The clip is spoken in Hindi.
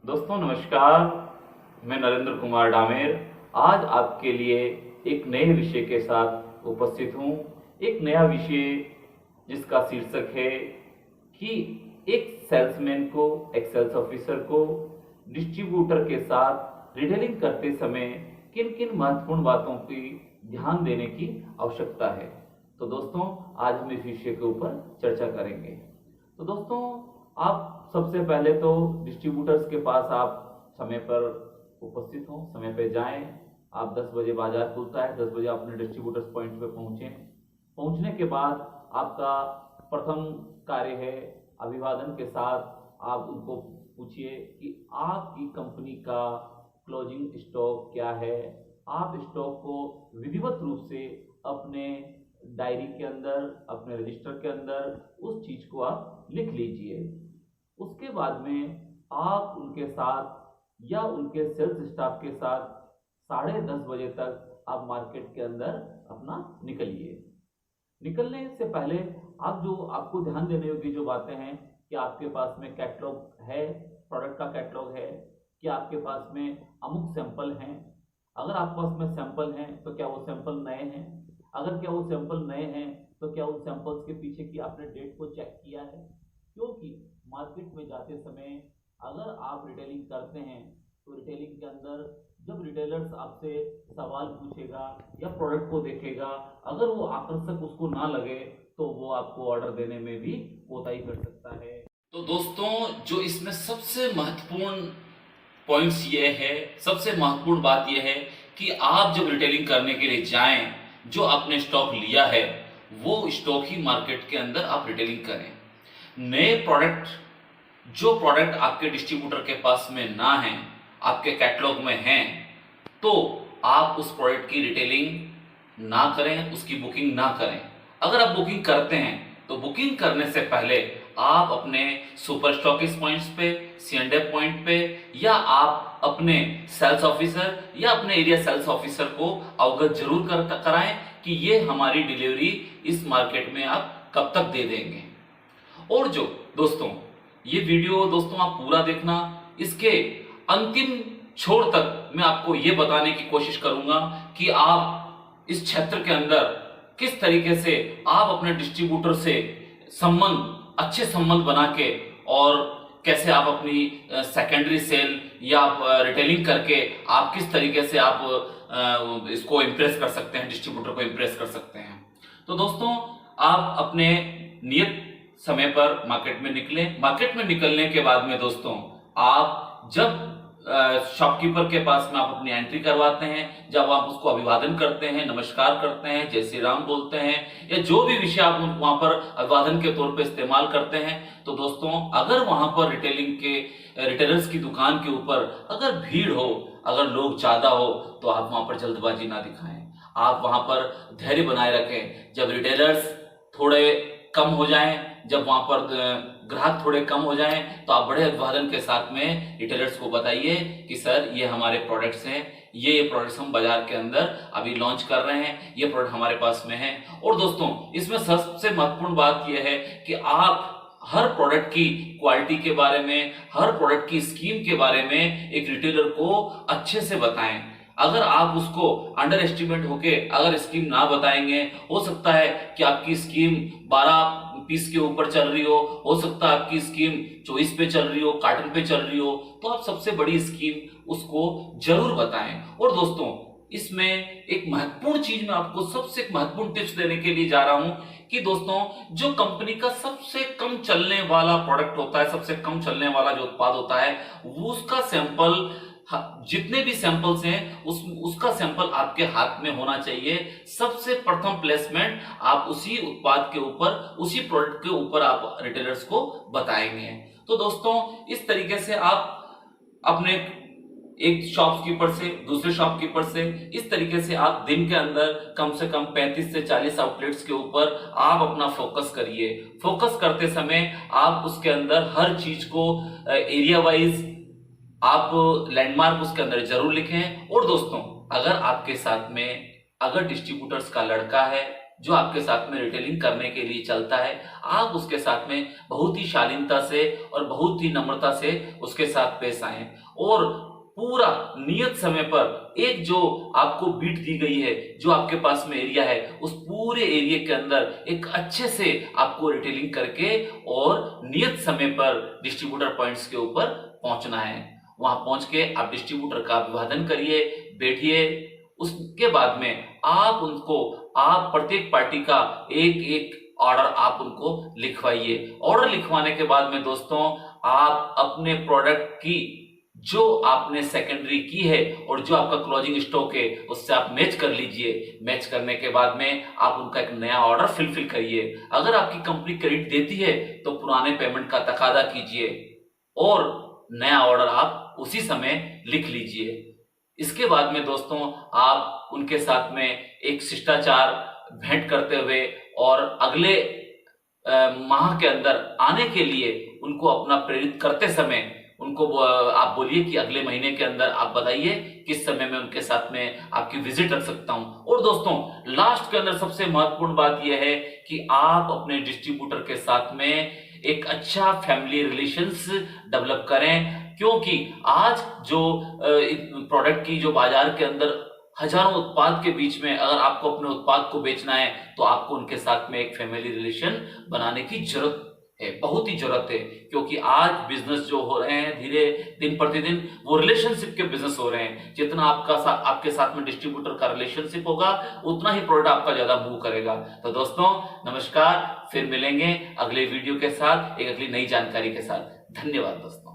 दोस्तों नमस्कार। मैं नरेंद्र कुमार डामेर आज आपके लिए एक नए विषय के साथ उपस्थित हूँ। एक नया विषय जिसका शीर्षक है कि एक सेल्समैन को, एक सेल्स ऑफिसर को डिस्ट्रीब्यूटर के साथ रिटेलिंग करते समय किन किन महत्वपूर्ण बातों की ध्यान देने की आवश्यकता है। तो दोस्तों आज हम इस विषय के ऊपर चर्चा करेंगे। तो दोस्तों आप सबसे पहले तो डिस्ट्रीब्यूटर्स के पास आप समय पर उपस्थित हो, समय पे जाएं। आप 10 बजे बाजार खुलता है, 10 बजे अपने डिस्ट्रीब्यूटर्स पॉइंट पे पहुंचें। पहुंचने के बाद आपका प्रथम कार्य है अभिवादन के साथ आप उनको पूछिए कि आपकी कंपनी का क्लोजिंग स्टॉक क्या है। आप स्टॉक को विधिवत रूप से अपने डायरी के अंदर, अपने रजिस्टर के अंदर उस चीज को आप लिख लीजिए। उसके बाद में आप उनके साथ या उनके सेल्स स्टाफ के साथ 10:30 बजे तक आप मार्केट के अंदर अपना निकलिए। निकलने से पहले आप जो आपको ध्यान देने योग्य जो बातें हैं कि आपके पास में कैटलॉग है, प्रोडक्ट का कैटलॉग है, कि आपके पास में अमुक सैंपल हैं। अगर आपके पास में सैंपल हैं तो क्या वो सैंपल नए हैं? अगर क्या वो सैंपल नए हैं तो क्या उन सैंपल्स के पीछे की आपने डेट को चेक किया है? क्योंकि मार्केट में जाते समय अगर आप रिटेलिंग करते हैं तो रिटेलिंग के अंदर जब रिटेलर्स आपसे सवाल पूछेगा या प्रोडक्ट को देखेगा, अगर वो आकर्षक उसको ना लगे तो वो आपको ऑर्डर देने में भी कोताही कर सकता है। तो दोस्तों जो इसमें सबसे महत्वपूर्ण पॉइंट्स ये है, सबसे महत्वपूर्ण बात ये है कि आप जब रिटेलिंग करने के लिए जाएं, जो आपने स्टॉक लिया है वो स्टॉक ही मार्केट के अंदर आप रिटेलिंग करें। नए प्रोडक्ट, जो प्रोडक्ट आपके डिस्ट्रीब्यूटर के पास में ना है, आपके कैटलॉग में हैं, तो आप उस प्रोडक्ट की रिटेलिंग ना करें, उसकी बुकिंग ना करें। अगर आप बुकिंग करते हैं तो बुकिंग करने से पहले आप अपने सुपर स्टॉकिस्ट पॉइंट्स पे, C&F पॉइंट पे, या आप अपने सेल्स ऑफिसर या अपने एरिया सेल्स ऑफिसर को अवगत जरूर कराएं कि ये हमारी डिलीवरी इस मार्केट में आप कब तक दे देंगे। और जो दोस्तों ये वीडियो दोस्तों आप पूरा देखना, इसके अंतिम छोर तक मैं आपको ये बताने की कोशिश करूंगा कि आप इस क्षेत्र के अंदर किस तरीके से आप अपने डिस्ट्रीब्यूटर से संबंध, अच्छे संबंध बना के, और कैसे आप अपनी सेकेंडरी सेल या रिटेलिंग करके आप किस तरीके से आप इसको इम्प्रेस कर सकते हैं, डिस्ट्रीब्यूटर को इम्प्रेस कर सकते हैं। तो दोस्तों आप अपने नियत समय पर मार्केट में निकले। मार्केट में निकलने के बाद में दोस्तों आप जब शॉपकीपर के पास में आप अपनी एंट्री करवाते हैं, जब आप उसको अभिवादन करते हैं, नमस्कार करते हैं, जय श्री राम बोलते हैं, या जो भी विषय आप वहां पर अभिवादन के तौर पे इस्तेमाल करते हैं, तो दोस्तों अगर वहां पर रिटेलिंग के रिटेलर्स की दुकान के ऊपर अगर भीड़ हो, अगर लोग ज्यादा हो, तो आप वहां पर जल्दबाजी ना दिखाएं। आप वहां पर धैर्य बनाए रखें। जब रिटेलर्स थोड़े कम हो जाएं, जब वहां पर ग्राहक थोड़े कम हो जाएं, तो आप बड़े अभिवादन के साथ में रिटेलर्स को बताइए कि सर ये हमारे प्रोडक्ट्स हैं, ये प्रोडक्ट्स हम बाजार के अंदर अभी लॉन्च कर रहे हैं, ये प्रोडक्ट हमारे पास में है। और दोस्तों इसमें सबसे महत्वपूर्ण बात यह है कि आप हर प्रोडक्ट की क्वालिटी के बारे में, हर प्रोडक्ट की स्कीम के बारे में एक रिटेलर को अच्छे से बताएं। अगर आप उसको अंडर एस्टिमेट होके अगर स्कीम ना बताएंगे, हो सकता है कि आपकी स्कीम 12 पीस के ऊपर चल रही हो सकता है आपकी स्कीम 24 पे चल रही हो, कार्टन पे चल रही हो, तो आप सबसे बड़ी स्कीम उसको जरूर बताएं। और दोस्तों इसमें एक महत्वपूर्ण चीज मैं आपको सबसे महत्वपूर्ण टिप्स देने के लिए जा रहा हूं कि दोस्तों जो कंपनी का सबसे कम चलने वाला प्रोडक्ट होता है, सबसे कम चलने वाला जो उत्पाद होता है, वो उसका सैंपल, जितने भी सैंपल्स हैं उसका सैंपल आपके हाथ में होना चाहिए। सबसे प्रथम प्लेसमेंट आप उसी उत्पाद के ऊपर, उसी प्रोडक्ट के ऊपर आप रिटेलर्स को बताएंगे। तो दोस्तों इस तरीके से आप अपने एक शॉपकीपर से दूसरे शॉपकीपर से इस तरीके से आप दिन के अंदर कम से कम 35 से 40 आउटलेट्स के ऊपर आप अपना फोकस करिए। फोकस करते समय आप उसके अंदर हर चीज को एरिया वाइज आप लैंडमार्क उसके अंदर जरूर लिखें। और दोस्तों अगर आपके साथ में अगर डिस्ट्रीब्यूटर्स का लड़का है जो आपके साथ में रिटेलिंग करने के लिए चलता है, आप उसके साथ में बहुत ही शालीनता से और बहुत ही नम्रता से उसके साथ पेश आएं और पूरा नियत समय पर एक जो आपको बीट दी गई है, जो आपके पास में एरिया है, उस पूरे एरिया के अंदर एक अच्छे से आपको रिटेलिंग करके और नियत समय पर डिस्ट्रीब्यूटर पॉइंट्स के ऊपर पहुंचना है। वहां पहुंच के आप डिस्ट्रीब्यूटर का अभिवादन करिए, बैठिए। उसके बाद में आप प्रत्येक पार्टी का एक एक ऑर्डर आप उनको लिखवाइए। ऑर्डर लिखवाने के बाद में दोस्तों, आप अपने प्रोडक्ट की जो आपने सेकेंडरी की है और जो आपका क्लोजिंग स्टॉक है उससे आप मैच कर लीजिए। मैच करने के बाद में आप उनका एक नया ऑर्डर फिल करिए। अगर आपकी कंपनी क्रेडिट देती है तो पुराने पेमेंट का तकादा कीजिए और नया ऑर्डर आप उसी समय लिख लीजिए। इसके बाद में दोस्तों, आप उनके साथ में एक शिष्टाचार भेंट करते हुए और अगले माह के अंदर आने के लिए उनको अपना प्रेरित करते समय उनको आप बोलिए कि अगले महीने के अंदर आप बताइए किस समय में उनके साथ में आपकी विजिट रख सकता हूं। और दोस्तों, लास्ट के अंदर सबसे महत्वपूर्ण बात यह है कि आप अपने डिस्ट्रीब्यूटर के साथ में एक अच्छा फैमिली रिलेशंस डेवलप करें, क्योंकि आज जो प्रोडक्ट की जो बाजार के अंदर हजारों उत्पाद के बीच में अगर आपको अपने उत्पाद को बेचना है तो आपको उनके साथ में एक फैमिली रिलेशन बनाने की जरूरत है, बहुत ही जरूरत है। क्योंकि आज बिजनेस जो हो रहे हैं धीरे दिन प्रतिदिन वो रिलेशनशिप के बिजनेस हो रहे हैं। जितना आपके साथ में डिस्ट्रीब्यूटर का रिलेशनशिप होगा उतना ही प्रोडक्ट आपका ज्यादा मूव करेगा। तो दोस्तों नमस्कार, फिर मिलेंगे अगले वीडियो के साथ एक अगली नई जानकारी के साथ। धन्यवाद दोस्तों।